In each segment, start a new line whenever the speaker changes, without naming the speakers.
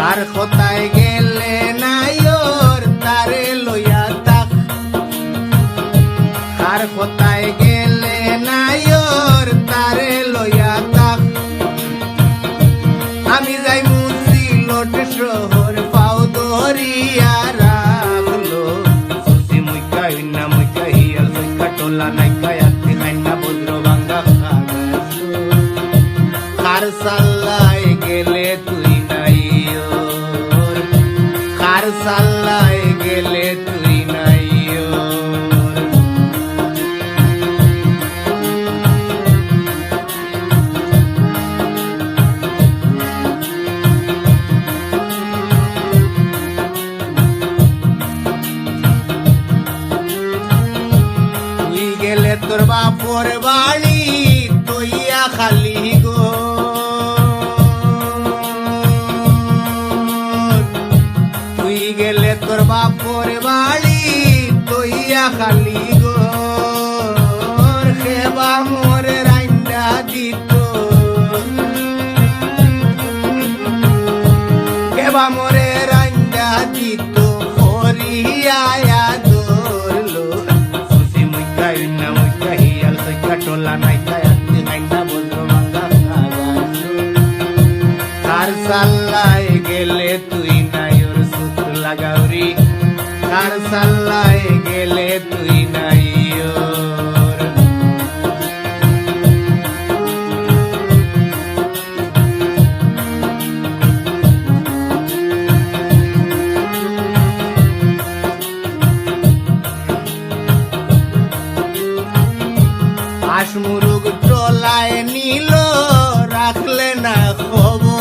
আর কোথায় গেলে নাই ওর তারে লইয়া তাক আর কোথায় গেলে নাই ওর তারে লইয়া তাক আমি যাই মুসিলট শহর পাও দরিয়া রাখলো সুসি মুইকা ইন্না মুইকা হিয়াল মুইকা টোলা নাইকা আত্তি নাইকা বদ্র ভাঙ্গা খার সাল্লায় গেলে তুই নাই ওর খার সাল্লায় গেলে তুই নাই ওর তুই গেলে তোর বাপর বাড়ি তৈয়া খালি গো তুই গেলে তোর বাপর বাড়ি তৈয়া খালি গো খেবা মোর রাইন্দা দিত খেবা মোরে রাইন্দা দিত হরিয়া দোরলো সুসি মুইকা ইন্না মুইকা হিয়াল সইকা টোলা নাইকা আত্তি নাইকা বদ্র ভাঙ্গা কার সাল্লায় গেলে তুই নাই ওর সূত্র লাগাউরি কার সাল্লায় গেলে তুই নাই ওর হাঁস মুরুগ টোলায় নিল রাখলে না খবর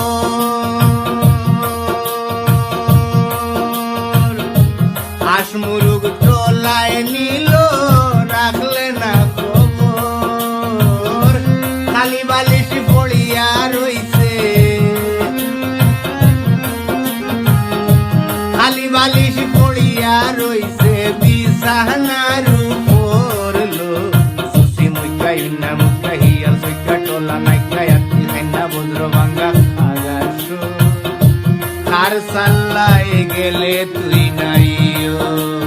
হাঁস মুরুগ টোলায় নিল রাখলে না খবর খালি বালিশ পড়িয়া রইছে খালি বালিশ পড়িয়া রইছে বিছানার উপর লো সুসি মুইকা ইন্না মুইকা হিয়াল সইকা টোলা নাইকা আত্তি নাইকা বদ্র ভাঙ্গা খার সাল্লায় গেলে তুই নাই ও